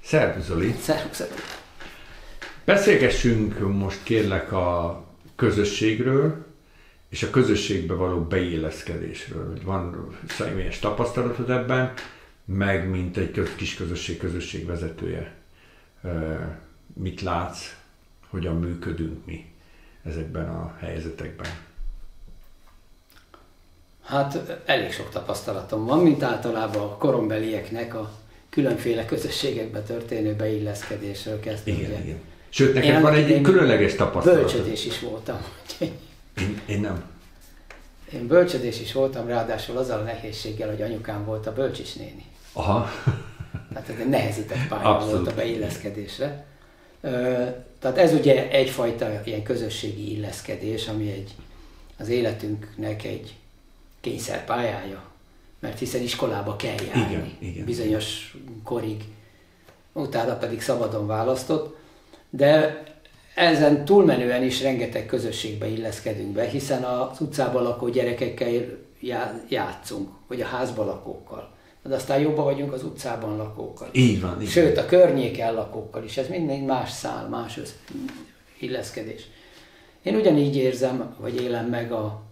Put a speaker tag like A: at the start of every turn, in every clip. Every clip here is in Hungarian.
A: Szervusz Zoli!
B: Szervusz!
A: Beszélgessünk most kérlek a közösségről és a közösségbe való beilleszkedésről. Van személyes tapasztalatod ebben, meg mint egy kis közösség vezetője. Mit látsz, hogyan működünk mi ezekben a helyzetekben?
B: Hát elég sok tapasztalatom van, mint általában a korombelieknek a különféle közösségekbe történő beilleszkedésről kezdve.
A: Igen. Sőt, neked van egy különleges tapasztalat.
B: Bölcsödés is voltam.
A: Én nem.
B: Én bölcsödés is voltam, ráadásul azzal a nehézséggel, hogy anyukám volt a bölcsis néni.
A: Aha.
B: Tehát ez egy nehezített pálya volt a beilleszkedésre. Tehát ez ugye egyfajta ilyen közösségi illeszkedés, ami az életünknek egy kényszerpályája. Mert hiszen iskolába kell járni.
A: Igen.
B: Bizonyos korig, utána pedig szabadon választott. De ezen túlmenően is rengeteg közösségbe illeszkedünk be, hiszen az utcában lakó gyerekekkel játszunk, vagy a házban lakókkal. De aztán jobban vagyunk az utcában lakókkal.
A: Így van.
B: Sőt, a környéken lakókkal is. Ez minden más szál, más illeszkedés. Én ugyanígy érzem, vagy élem meg a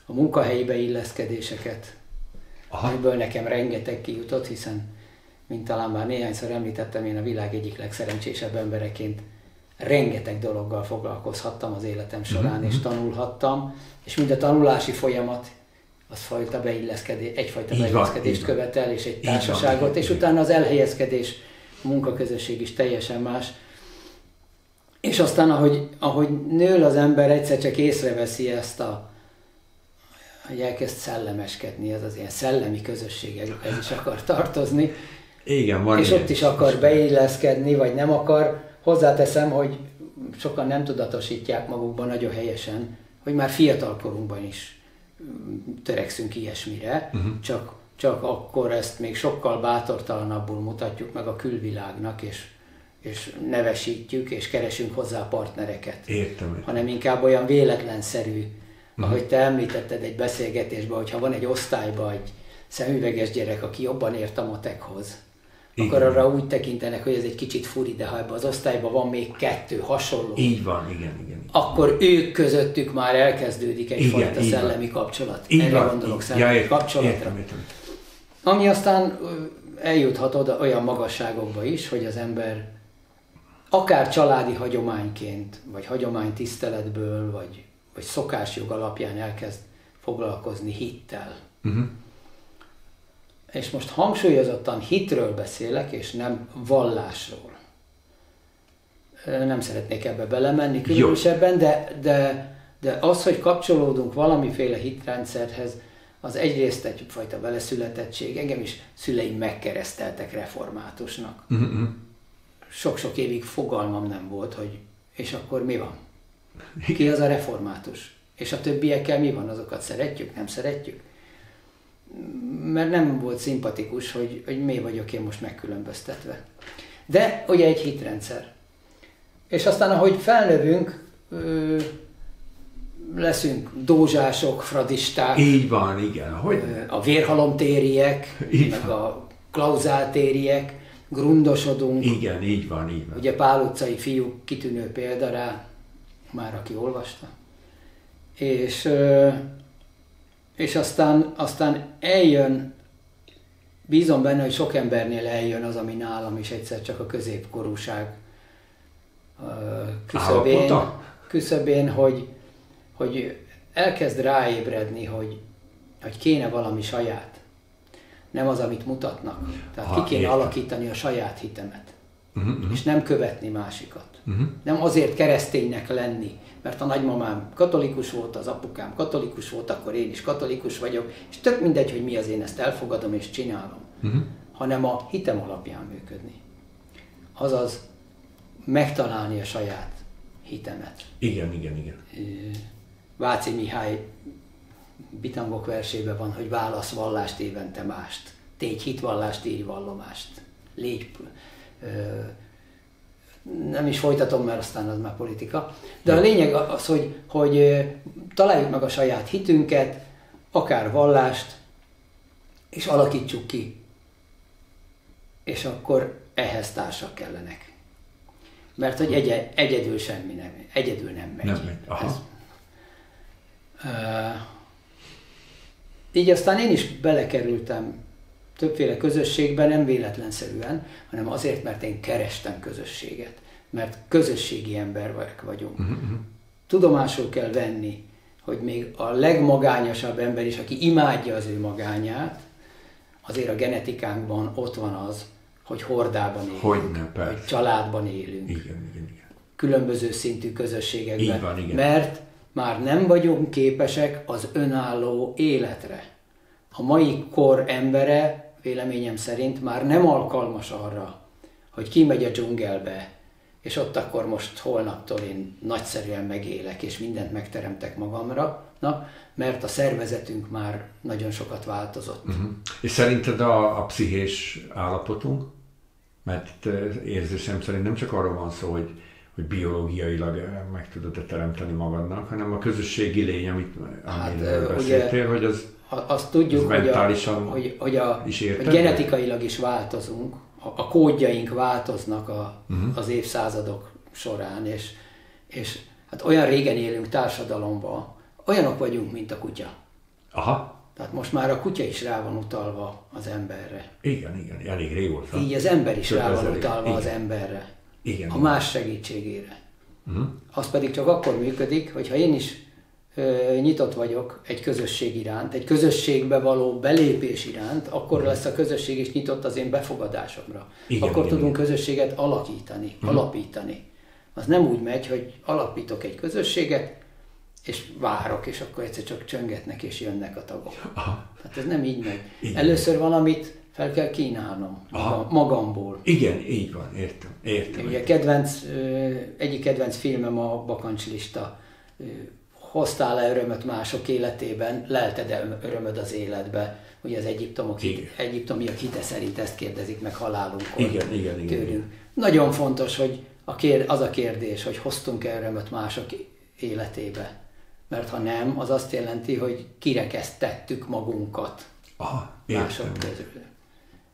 B: munkahelyi beilleszkedéseket, amiből nekem rengeteg kijutott, hiszen, mint talán már néhányszor említettem, én a világ egyik legszerencsésebb embereként rengeteg dologgal foglalkozhattam az életem során, és tanulhattam, és mind a tanulási folyamat az egyfajta beilleszkedést követel, és egy társaságot, és utána az elhelyezkedés, a munkaközösség is teljesen más. És aztán, ahogy nő az ember, egyszer csak észreveszi ezt hogy elkezd szellemeskedni, ez az ilyen szellemi közösségekben is akar tartozni.
A: Igen, van.
B: És ott is akar beilleszkedni, vagy nem akar. Hozzáteszem, hogy sokan nem tudatosítják magukban nagyon helyesen, hogy már fiatalkorunkban is törekszünk ilyesmire, csak akkor ezt még sokkal bátortalanabbul mutatjuk meg a külvilágnak, és nevesítjük, és keresünk hozzá partnereket.
A: Értem.
B: Hanem inkább olyan véletlenszerű, ahogy te említetted egy beszélgetésben, hogyha van egy osztályban egy szemüveges gyerek, aki jobban ért a matekhoz, akkor arra úgy tekintenek, hogy ez egy kicsit furi, de ha ebben az osztályban van még kettő hasonló,
A: így van, igen.
B: Akkor ők közöttük már elkezdődik egyfajta szellemi kapcsolat. Erre gondolok, szellemi kapcsolatra.
A: Értem.
B: Ami aztán eljuthat oda olyan magasságokba is, hogy az ember akár családi hagyományként, vagy hagyománytiszteletből, vagy szokásjog alapján elkezd foglalkozni hittel. És most hangsúlyozottan hitről beszélek, és nem vallásról. Nem szeretnék ebbe belemenni különösebben, de az, hogy kapcsolódunk valamiféle hitrendszerhez, az egyrészt egyfajta veleszületettség. Engem is szüleim megkereszteltek reformátusnak. Sok-sok évig fogalmam nem volt, hogy és akkor mi van? Ki az a református? És a többiekkel mi van? Azokat szeretjük, nem szeretjük? Mert nem volt szimpatikus, hogy mi vagyok én most megkülönböztetve. De ugye egy hitrendszer. És aztán, ahogy felnövünk, leszünk dózsások, fradisták.
A: Így van, igen.
B: A vérhalomtériek, meg a klauzáltériek, grundosodunk.
A: Igen, így van.
B: Ugye Pál utcai fiúk kitűnő példa rá, már aki olvasta. És aztán eljön, bízom benne, hogy sok embernél eljön az, ami nálam is egyszer csak a középkorúság küszöbén, hogy elkezd ráébredni, hogy kéne valami saját. Nem az, amit mutatnak. Tehát ki kéne alakítani a saját hitemet. És nem követni másikat. Nem azért kereszténynek lenni, mert a nagymamám katolikus volt, az apukám katolikus volt, akkor én is katolikus vagyok, és tök mindegy, hogy mi az, én ezt elfogadom és csinálom, hanem a hitem alapján működni. Azaz megtalálni a saját hitemet.
A: Igen.
B: Váci Mihály bitangok versében van, hogy válasz vallást évente mást. Tégy hitvallást, írj vallomást. Légy nem is folytatom, mert aztán az már politika. De a lényeg az, hogy találjuk meg a saját hitünket, akár vallást, és alakítsuk ki. És akkor ehhez társak kellenek. Mert hogy egyedül nem megy.
A: Nem megy. Aha.
B: Így aztán én is belekerültem többféle közösségbe, nem véletlenszerűen, hanem azért, mert én kerestem közösséget. Mert közösségi emberek vagyunk. Tudomásul kell venni, hogy még a legmagányosabb ember is, aki imádja az ő magányát, azért a genetikánkban ott van az, hogy hordában élünk, hogy családban élünk.
A: Igen.
B: Különböző szintű közösségekben.
A: Így van, igen.
B: Mert már nem vagyunk képesek az önálló életre. A mai kor embere, véleményem szerint, már nem alkalmas arra, hogy kimegy a dzsungelbe, és ott akkor most holnaptól én nagyszerűen megélek, és mindent megteremtek magamra, mert a szervezetünk már nagyon sokat változott.
A: És szerinted a pszichés állapotunk? Mert itt érzésem szerint nem csak arról van szó, hogy biológiailag meg tudod-e teremteni magadnak, hanem a közösségi lény, amiről beszéltél, hogy az
B: azt tudjuk,
A: mentálisan
B: hogy genetikailag is változunk, a kódjaink változnak az évszázadok során, és hát olyan régen élünk társadalomban, olyanok vagyunk, mint a kutya.
A: Aha.
B: Tehát most már a kutya is rá van utalva az emberre.
A: Igen, elég régóta.
B: Így az ember is rá van utalva az emberre.
A: Igen.
B: A más segítségére. Az pedig csak akkor működik, hogyha én is nyitott vagyok egy közösség iránt, egy közösségbe való belépés iránt, akkor lesz a közösség is nyitott az én befogadásomra. Akkor tudunk közösséget alapítani. Az nem úgy megy, hogy alapítok egy közösséget, és várok, és akkor egyszer csak csöngetnek, és jönnek a tagok. Hát ez nem így megy. Igen. Először valamit fel kell kínálnom magamból.
A: Igen, így van, értem.
B: Ugye egyik kedvenc filmem a bakancslista. Hoztál-e örömöt mások életében, lelted-e örömöd az életbe? Ugye az egyiptomiak hite szerint ezt kérdezik meg halálunkkor
A: igen.
B: tőlünk. Nagyon fontos, hogy az a kérdés, hogy hoztunk-e örömöt mások életébe. Mert ha nem, az azt jelenti, hogy kirekesztettük magunkat mások közül.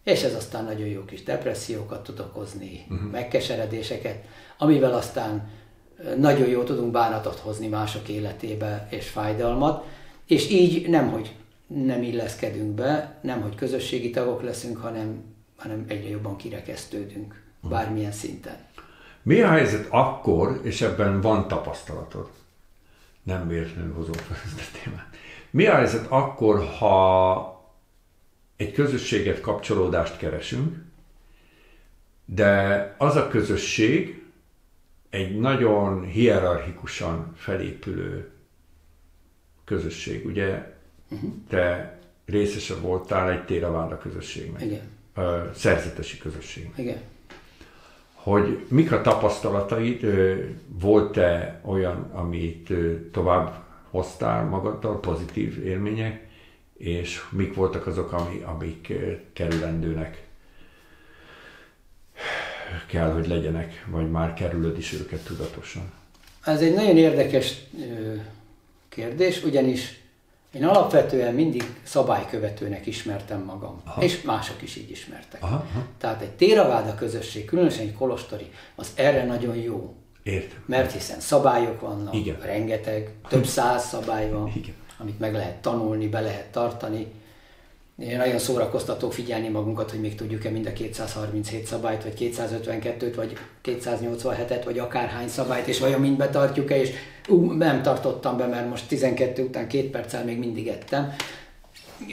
B: És ez aztán nagyon jó kis depressziókat tud okozni, megkeseredéseket, amivel aztán nagyon jól tudunk bánatot hozni mások életébe és fájdalmat, és így nemhogy nem illeszkedünk be, nemhogy közösségi tagok leszünk, hanem egyre jobban kirekesztődünk, bármilyen szinten.
A: Mi a helyzet akkor, és ebben van tapasztalatod? Nem véletlenül hozom fel ezt a témát. Mi a helyzet akkor, ha egy közösséget, kapcsolódást keresünk, de az a közösség egy nagyon hierarchikusan felépülő közösség. Ugye te részese voltál egy Theravada közösségnek.
B: Igen.
A: Szerzetesi közösségnek.
B: Igen.
A: Hogy mik a tapasztalataid, volt-e olyan, amit tovább hoztál magaddal, pozitív élmények, és mik voltak azok, amik kerülendőnek kell, hogy legyenek, vagy már kerülöd is őket tudatosan?
B: Ez egy nagyon érdekes kérdés, ugyanis én alapvetően mindig szabálykövetőnek ismertem magam, és mások is így ismertek. Tehát egy Theravada közösség, különösen egy kolostori, az erre nagyon jó.
A: Értem.
B: Mert hiszen szabályok vannak, rengeteg, több 100 szabály van, amit meg lehet tanulni, be lehet tartani. Nagyon szórakoztató figyelni magunkat, hogy még tudjuk-e mind a 237 szabályt, vagy 252-t, vagy 287-et, vagy akárhány szabályt, és vajon mind betartjuk-e, és nem tartottam be, mert most 12 után 2 perccel még mindig ettem.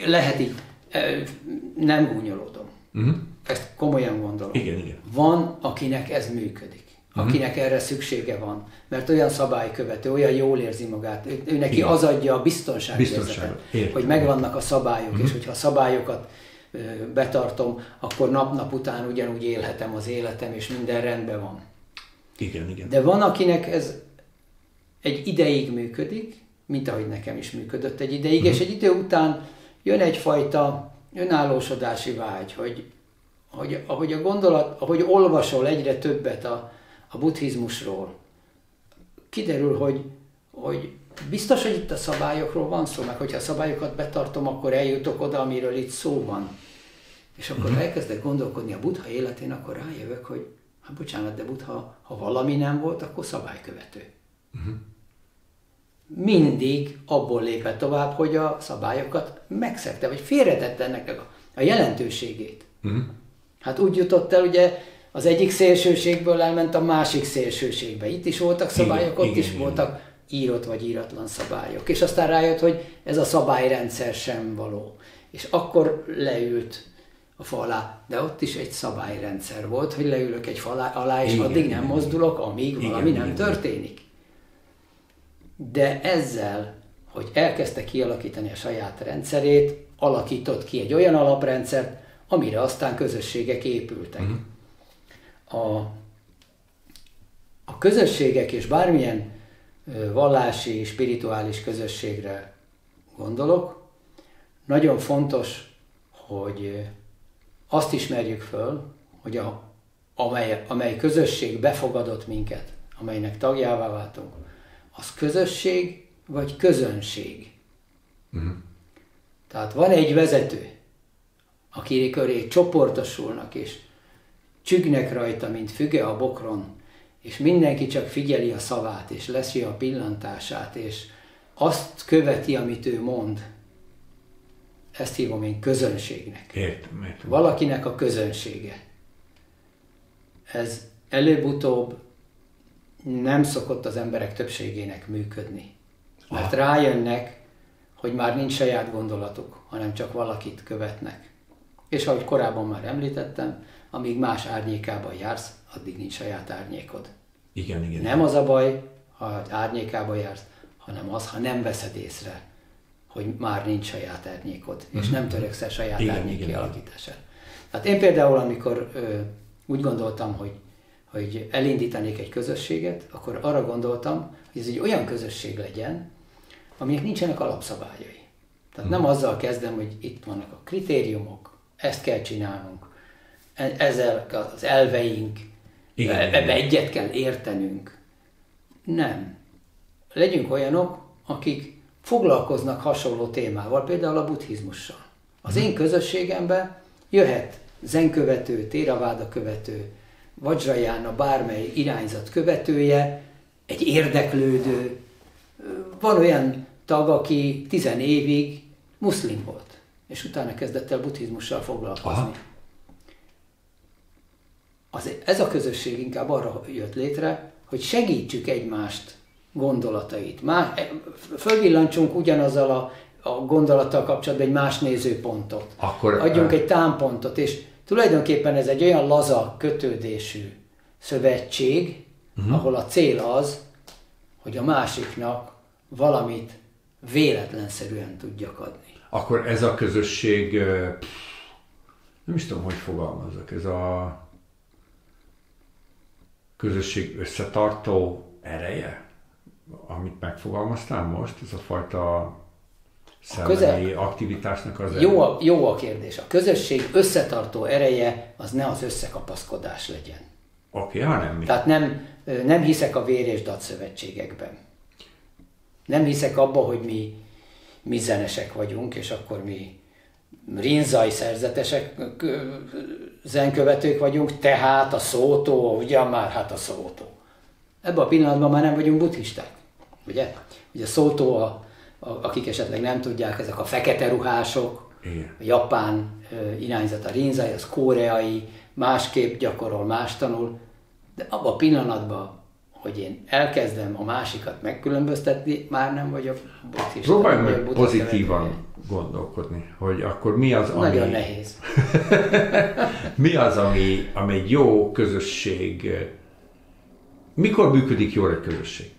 B: Lehet így, nem gúnyolódom. Ezt komolyan gondolom.
A: Igen.
B: Van, akinek ez működik. Akinek erre szüksége van, mert olyan szabálykövető, olyan jól érzi magát, ő neki az adja a biztonságérzetet, hogy megvannak a szabályok, és hogyha a szabályokat betartom, akkor nap-nap után ugyanúgy élhetem az életem, és minden rendben van.
A: Igen.
B: De van, akinek ez egy ideig működik, mint ahogy nekem is működött egy ideig, és egy idő után jön egyfajta önállósodási vágy, ahogy olvasol egyre többet a buddhizmusról, kiderül, hogy biztos, hogy itt a szabályokról van szó, meg hogyha a szabályokat betartom, akkor eljutok oda, amiről itt szó van. És akkor ha elkezdek gondolkodni a Buddha életén, akkor rájövök, hogy hát bocsánat, de Buddha, ha valami nem volt, akkor szabálykövető. Mindig abból lépett tovább, hogy a szabályokat megszegte, vagy félretette ennek a jelentőségét. Hát úgy jutott el, ugye az egyik szélsőségből elment a másik szélsőségbe. Itt is voltak szabályok, ott is voltak írott vagy íratlan szabályok. És aztán rájött, hogy ez a szabályrendszer sem való. És akkor leült a fa alá, de ott is egy szabályrendszer volt, hogy leülök egy fa alá, és addig nem mozdulok, amíg valami nem történik. De ezzel, hogy elkezdte kialakítani a saját rendszerét, alakított ki egy olyan alaprendszert, amire aztán közösségek épültek. A közösségek és bármilyen vallási, spirituális közösségre gondolok, nagyon fontos, hogy azt ismerjük föl, hogy amely közösség befogadott minket, amelynek tagjává váltunk, az közösség vagy közönség. Tehát van egy vezető, aki köré csoportosulnak, és csüggnek rajta, mint füge a bokron, és mindenki csak figyeli a szavát, és leszi a pillantását, és azt követi, amit ő mond. Ezt hívom én közönségnek.
A: Értem.
B: Valakinek a közönsége. Ez előbb-utóbb nem szokott az emberek többségének működni. Mert rájönnek, hogy már nincs saját gondolatuk, hanem csak valakit követnek. És ahogy korábban már említettem, amíg más árnyékában jársz, addig nincs saját árnyékod.
A: Igen.
B: Nem az a baj, ha árnyékában jársz, hanem az, ha nem veszed észre, hogy már nincs saját árnyékod, és nem törekszel saját árnyék kialakítására. Tehát én például, amikor úgy gondoltam, hogy elindítanék egy közösséget, akkor arra gondoltam, hogy ez egy olyan közösség legyen, aminek nincsenek alapszabályai. Tehát nem azzal kezdem, hogy itt vannak a kritériumok, ezt kell csinálnunk, ezzel az elveink, ebbe egyet kell értenünk. Nem. Legyünk olyanok, akik foglalkoznak hasonló témával, például a buddhizmussal. Az én közösségemben jöhet zenkövető, téraváda követő, vajrayána, bármely irányzat követője, egy érdeklődő. Van olyan tag, aki 10 évig muszlim volt, és utána kezdett el buddhizmussal foglalkozni. Ez a közösség inkább arra jött létre, hogy segítsük egymást gondolatait. Fölvillantsunk ugyanazzal a gondolattal kapcsolatban egy más nézőpontot. Adjunk egy támpontot, és tulajdonképpen ez egy olyan laza kötődésű szövetség, ahol a cél az, hogy a másiknak valamit véletlenszerűen tudjak adni.
A: Akkor ez a közösség, nem is tudom, hogy fogalmazok, ez a közösség összetartó ereje, amit megfogalmaztál most, ez a fajta szellemi aktivitásnak az
B: Jó a kérdés. A közösség összetartó ereje az ne az összekapaszkodás legyen.
A: hanem mi?
B: Tehát nem hiszek a vér- és datszövetségekben. Nem hiszek abba, hogy mi zenesek vagyunk, és akkor mi rinzai szerzetesek, zenkövetők vagyunk, tehát a szótó, ugyan már hát a szótó. Ebben a pillanatban már nem vagyunk buddhisták. Ugye a szótó, akik esetleg nem tudják, ezek a fekete ruhások, a japán irányzat, a rinzai, az koreai, másképp gyakorol, más tanul, de abban a pillanatban, hogy én elkezdem a másikat megkülönböztetni, már nem vagyok buddhista.
A: Próbálj meg pozitívan gondolkodni, hogy akkor mi az, ami...
B: Nagyon nehéz.
A: Mi az, ami egy jó közösség... Mikor működik jól egy közösség?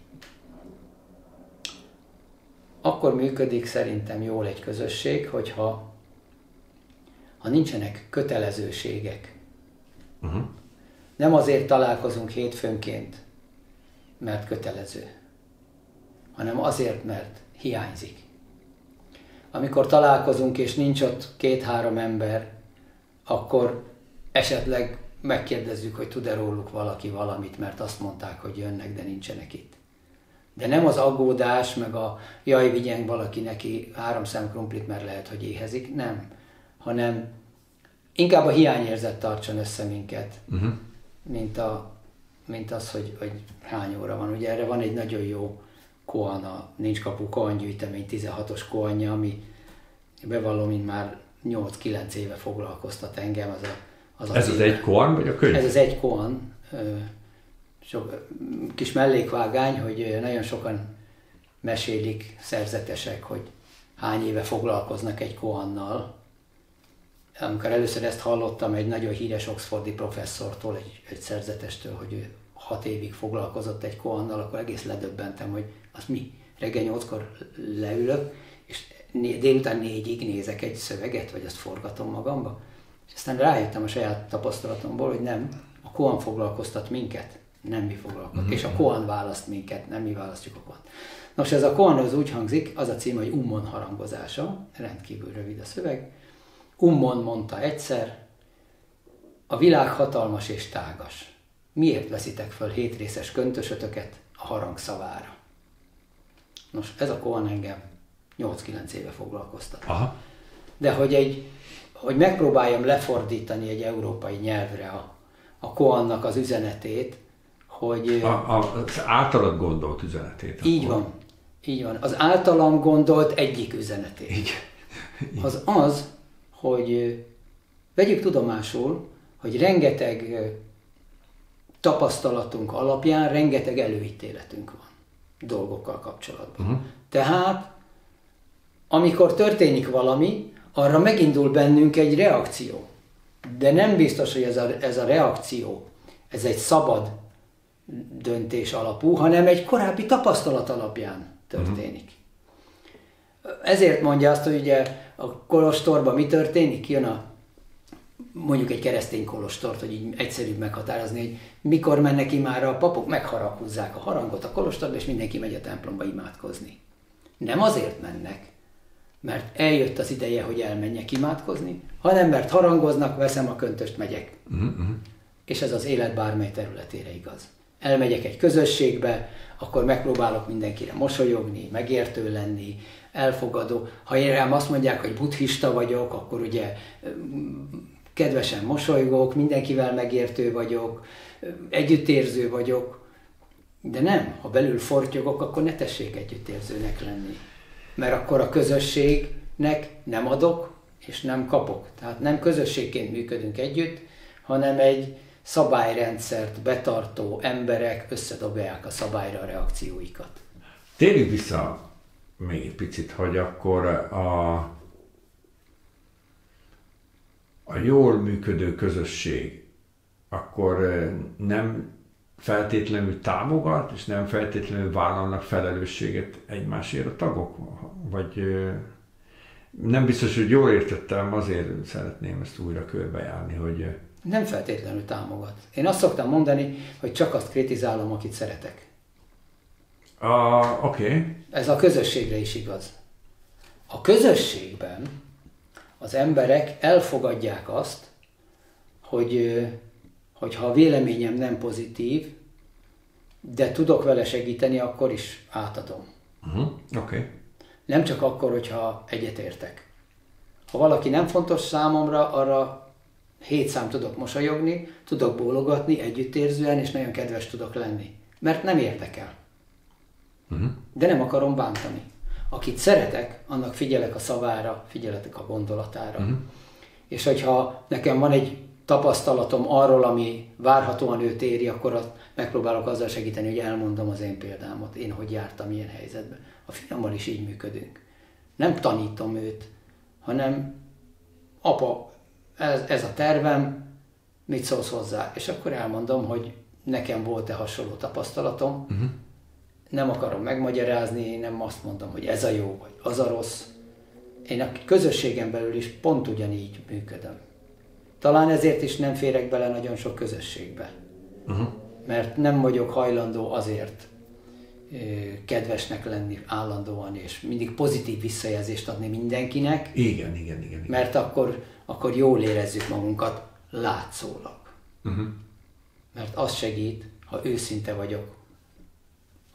B: Akkor működik szerintem jól egy közösség, hogyha nincsenek kötelezőségek. Nem azért találkozunk hétfőnként, mert kötelező, hanem azért, mert hiányzik. Amikor találkozunk és nincs ott 2-3 ember, akkor esetleg megkérdezzük, hogy tud-e róluk valaki valamit, mert azt mondták, hogy jönnek, de nincsenek itt. De nem az aggódás, meg a jaj, vigyen valaki neki 3 szem krumplit, mert lehet, hogy éhezik, nem. Hanem inkább a hiányérzet tartson össze minket, mint az, hogy hány óra van. Ugye erre van egy nagyon jó koan, a Nincs Kapu koangyűjtemény 16-os koanja, ami bevallom, mint már 8-9 éve foglalkoztat engem.
A: Ez az egy koan, vagy a könyv?
B: Ez az egy koan. Sok kis mellékvágány, hogy nagyon sokan mesélik, szerzetesek, hogy hány éve foglalkoznak egy koannal. Amikor először ezt hallottam egy nagyon híres oxfordi professzortól, egy szerzetestől, hogy ő 6 évig foglalkozott egy koannal, akkor egész ledöbbentem, hogy az mi? Reggel 8-kor leülök, és délután 4-ig nézek egy szöveget, vagy azt forgatom magamba. És aztán rájöttem a saját tapasztalatomból, hogy nem, a koan foglalkoztat minket, nem mi foglalkoztat. És a koan választ minket, nem mi választjuk a koant. Nos, ez a koan az úgy hangzik, az a cím, hogy Ummon harangozása, rendkívül rövid a szöveg. Ummon mondta egyszer, a világ hatalmas és tágas. Miért veszitek föl 7 részes köntösötöket a harang szavára? Nos, ez a koan engem 8-9 éve foglalkoztat. Aha. De hogy megpróbáljam lefordítani egy európai nyelvre a koannak az üzenetét, hogy...
A: Az általad gondolt üzenetét.
B: Így van. Így van. Az általam gondolt egyik üzenetét. Igen. Az, hogy vegyük tudomásul, hogy rengeteg tapasztalatunk alapján rengeteg előítéletünk van dolgokkal kapcsolatban. Tehát, amikor történik valami, arra megindul bennünk egy reakció. De nem biztos, hogy ez a reakció, ez egy szabad döntés alapú, hanem egy korábbi tapasztalat alapján történik. Ezért mondja azt, hogy ugye a kolostorban mi történik? Jön mondjuk egy keresztény kolostort, hogy így egyszerűbb meghatározni, hogy mikor mennek ki már a papok, megharangúzzák a harangot a kolostorba, és mindenki megy a templomba imádkozni. Nem azért mennek, mert eljött az ideje, hogy elmenjek imádkozni, hanem mert harangoznak, veszem a köntöst, megyek. És ez az élet bármely területére igaz. Elmegyek egy közösségbe, akkor megpróbálok mindenkire mosolyogni, megértő lenni, elfogadó. Ha én rám azt mondják, hogy buddhista vagyok, akkor ugye kedvesen mosolygok, mindenkivel megértő vagyok, együttérző vagyok, de nem, ha belül fortyogok, akkor ne tessék együttérzőnek lenni. Mert akkor a közösségnek nem adok, és nem kapok. Tehát nem közösségként működünk együtt, hanem egy szabályrendszert betartó emberek összedobják a szabályra a reakcióikat.
A: Térjünk vissza még egy picit, hogy akkor a jól működő közösség akkor nem feltétlenül támogat, és nem feltétlenül vállalnak felelősséget egymásért a tagok? Vagy nem biztos, hogy jól értettem, azért szeretném ezt újra körbejárni, hogy...
B: Nem feltétlenül támogat. Én azt szoktam mondani, hogy csak azt kritizálom, akit szeretek.
A: Oké.
B: Ez a közösségre is igaz. A közösségben az emberek elfogadják azt, hogy ha a véleményem nem pozitív, de tudok vele segíteni, akkor is átadom.
A: Oké.
B: Nem csak akkor, hogyha egyetértek. Ha valaki nem fontos számomra, arra 7 szám tudok mosolyogni, tudok bólogatni együttérzően, és nagyon kedves tudok lenni. Mert nem érdekel. De nem akarom bántani. Akit szeretek, annak figyelek a szavára, figyelek a gondolatára. És hogyha nekem van egy tapasztalatom arról, ami várhatóan őt éri, akkor megpróbálok azzal segíteni, hogy elmondom az én példámat, én hogy jártam ilyen helyzetben. A fiammal is így működünk. Nem tanítom őt, hanem apa, ez a tervem, mit szólsz hozzá? És akkor elmondom, hogy nekem volt-e hasonló tapasztalatom, nem akarom megmagyarázni, nem azt mondom, hogy ez a jó, vagy az a rossz. Én a közösségen belül is pont ugyanígy működöm. Talán ezért is nem férek bele nagyon sok közösségbe. Mert nem vagyok hajlandó azért kedvesnek lenni állandóan, és mindig pozitív visszajelzést adni mindenkinek.
A: Igen.
B: Mert akkor jól érezzük magunkat látszólag. Mert az segít, ha őszinte vagyok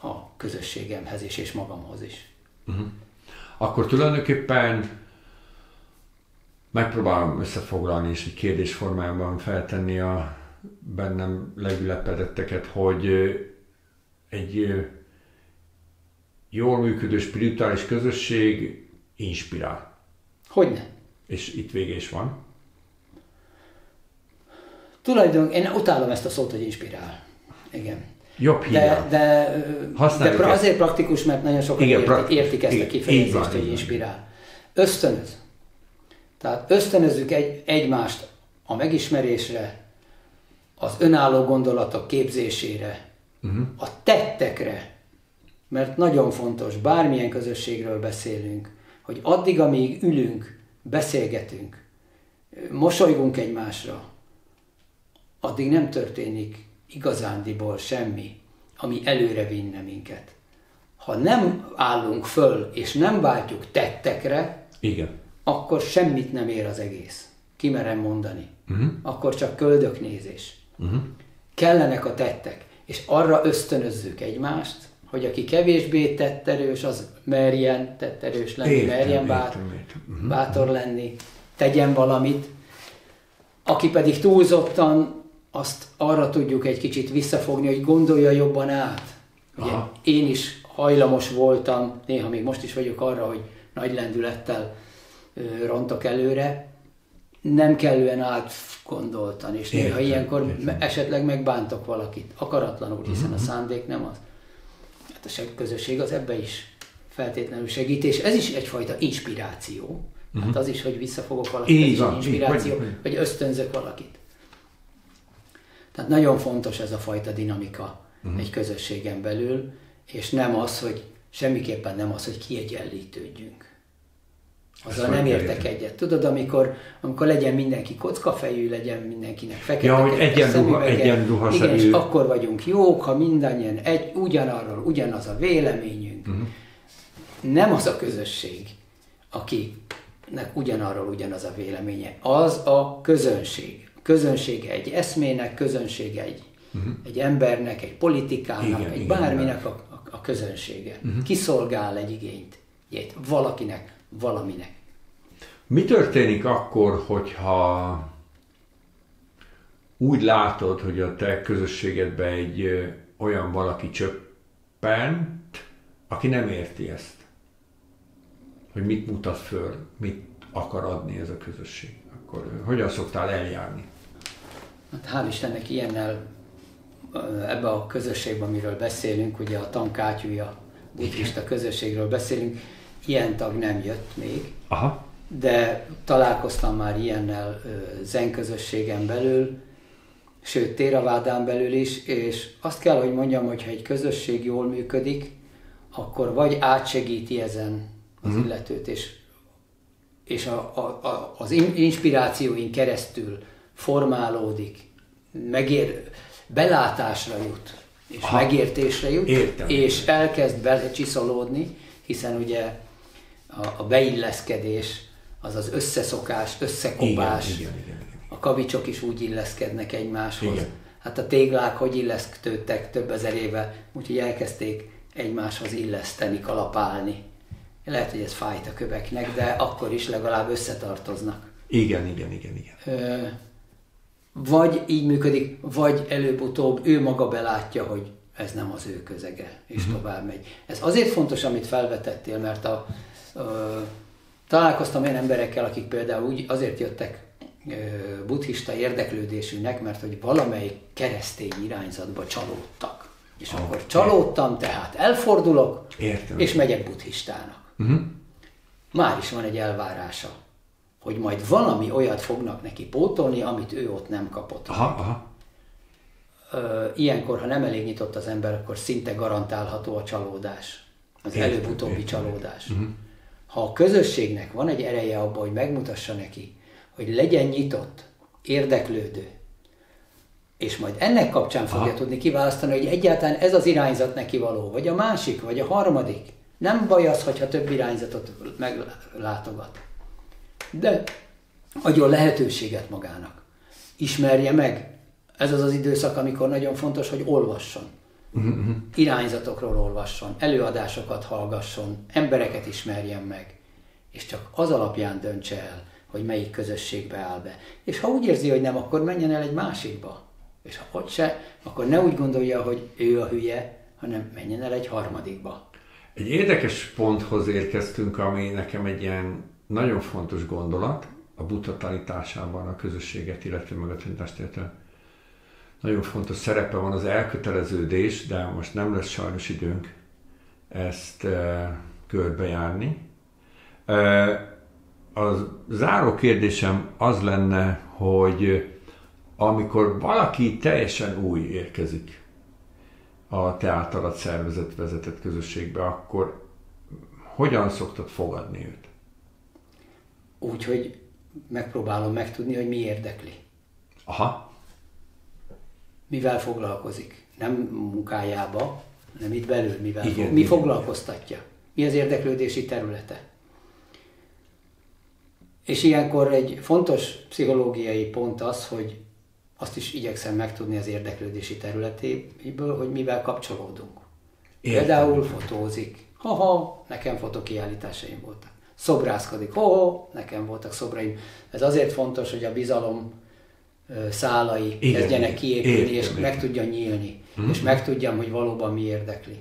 B: a közösségemhez is, és magamhoz is.
A: Akkor tulajdonképpen megpróbálom összefoglalni és egy kérdés formájában feltenni a bennem legülepedetteket, hogy egy jól működő spirituális közösség inspirál.
B: Hogyne?
A: És itt vége is van.
B: Tulajdonképpen én utálom ezt a szót, hogy inspirál. Igen.
A: Jobb hívja.
B: De azért praktikus, mert nagyon sokan értik ezt a kifejezést, hogy inspirál. Ösztönöz. Tehát ösztönözzük egymást a megismerésre, az önálló gondolatok képzésére, a tettekre, mert nagyon fontos, bármilyen közösségről beszélünk, hogy addig, amíg ülünk, beszélgetünk, mosolygunk egymásra, addig nem történik igazándiból semmi, ami előre vinne minket. Ha nem állunk föl, és nem váltjuk tettekre,
A: igen,
B: akkor semmit nem ér az egész. Kimerem mondani. Akkor csak köldöknézés. Kellenek a tettek, és arra ösztönözzük egymást, hogy aki kevésbé tetterős, az merjen tetterős lenni, merjen bátor lenni, tegyen valamit. Aki pedig túlzottan, azt arra tudjuk egy kicsit visszafogni, hogy gondolja jobban át. Ugye, én is hajlamos voltam, néha még most is vagyok arra, hogy nagy lendülettel rontok előre, nem kellően átgondoltan, és néha ilyenkor esetleg megbántok valakit, akaratlanul, hiszen a szándék nem az. Hát a közösség az ebbe is feltétlenül segít, és ez is egyfajta inspiráció. Hát az is, hogy visszafogok valakit, ez is inspiráció, hogy ösztönzök valakit. Tehát nagyon fontos ez a fajta dinamika egy közösségen belül, és nem az, hogy semmiképpen nem az, hogy kiegyenlítődjünk. Azzal nem értek egyet. Tudod, amikor legyen mindenki kockafejű, legyen mindenkinek fekete
A: egyenruhaszerű.
B: Igen, és akkor vagyunk jók, ha mindannyian ugyanaz a véleményünk. Nem az a közösség, akinek ugyanaz a véleménye. Az a közönség. Közönsége egy eszmének, közönsége egy embernek, egy politikának, egy bárminek a közönsége. Kiszolgál egy igényt, valakinek, valaminek.
A: Mi történik akkor, hogyha úgy látod, hogy a te közösségedbe egy olyan valaki csöppent, aki nem érti ezt? Hogy mit mutat föl, mit akar adni ez a közösség? Akkor hogyan szoktál eljárni?
B: Hát hál' Istennek ilyennel ebbe a közösségben, amiről beszélünk, ugye a tankátyúja buddhista közösségről beszélünk, ilyen tag nem jött még, de találkoztam már ilyennel zen közösségen belül, sőt Theravádán belül is, és azt kell, hogy mondjam, hogy ha egy közösség jól működik, akkor vagy átsegíti ezen az illetőt, és az inspirációin keresztül formálódik, belátásra jut, és megértésre jut, és elkezd belecsiszolódni, hiszen ugye a beilleszkedés, az az összeszokás, összekopás, igen. A kavicsok is úgy illeszkednek egymáshoz. Igen. Hát a téglák hogy illeszkedtek több ezer éve, úgyhogy elkezdték egymáshoz illeszteni, kalapálni. Lehet, hogy ez fájt a köveknek, de akkor is legalább összetartoznak.
A: Igen.
B: Vagy így működik, vagy előbb-utóbb ő maga belátja, hogy ez nem az ő közege, és tovább megy. Ez azért fontos, amit felvetettél, mert találkoztam olyan emberekkel, akik például úgy azért jöttek buddhista érdeklődésűnek, mert hogy valamelyik keresztény irányzatba csalódtak. És akkor csalódtam, tehát elfordulok, és megyek buddhistának. Már is van egy elvárása, hogy majd valami olyat fognak neki pótolni, amit ő ott nem kapott. Ilyenkor, ha nem elég nyitott az ember, akkor szinte garantálható a csalódás. Az előbb-utóbbi csalódás. Ha a közösségnek van egy ereje abban, hogy megmutassa neki, hogy legyen nyitott, érdeklődő, és majd ennek kapcsán fogja tudni kiválasztani, hogy egyáltalán ez az irányzat neki való, vagy a másik, vagy a harmadik. Nem baj az, hogyha több irányzatot meglátogat. De adjon lehetőséget magának. Ismerje meg. Ez az az időszak, amikor nagyon fontos, hogy olvasson. Irányzatokról olvasson, előadásokat hallgasson, embereket ismerjen meg. És csak az alapján döntse el, hogy melyik közösségbe áll be. És ha úgy érzi, hogy nem, akkor menjen el egy másikba. És ha ott se, akkor ne úgy gondolja, hogy ő a hülye, hanem menjen el egy harmadikba.
A: Egy érdekes ponthoz érkeztünk, ami nekem egy ilyen nagyon fontos gondolat a Buddha tanításában, a közösséget, illetve meg a tanítást illetve. Nagyon fontos szerepe van az elköteleződés, de most nem lesz sajnos időnk ezt körbejárni. A záró kérdésem az lenne, hogy amikor valaki teljesen új érkezik a te általad szervezett, vezetett közösségbe, akkor hogyan szoktad fogadni őt?
B: Úgy, hogy megpróbálom megtudni, hogy mi érdekli.
A: Aha.
B: Mivel foglalkozik. Nem munkájába, hanem itt belül
A: Igen,
B: mi foglalkoztatja. Mi az érdeklődési területe. És ilyenkor egy fontos pszichológiai pont az, hogy azt is igyekszem megtudni az érdeklődési területéből, hogy mivel kapcsolódunk.
A: Értem.
B: Például fotózik. Nekem fotokiállításaim voltak. Szobrászkodik. Nekem voltak szobraim. Ez azért fontos, hogy a bizalom szálai kezdjenek kiépülni, és meg tudja nyílni. És megtudjam, hogy valóban mi érdekli.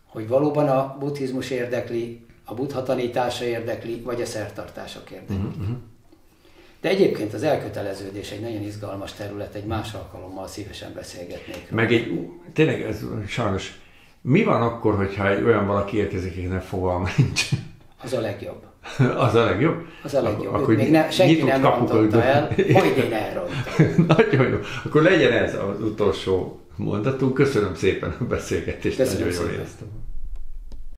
B: Hogy valóban a buddhizmus érdekli, a Buddha tanítása érdekli, vagy a szertartások érdekli. De egyébként az elköteleződés egy nagyon izgalmas terület, egy más alkalommal szívesen beszélgetnék.
A: Meg tényleg ez sajnos, mi van akkor, hogyha egy olyan valaki érkezik, akinek fogalma nincs?
B: Az a legjobb.
A: Az a legjobb?
B: Az a legjobb. Akkor még senki nem rontotta el, majd én elrontom.
A: Nagyon jó. Akkor legyen ez az utolsó mondatunk. Köszönöm szépen a beszélgetést,
B: Köszönöm
A: nagyon jól
B: szépen.
A: éreztem.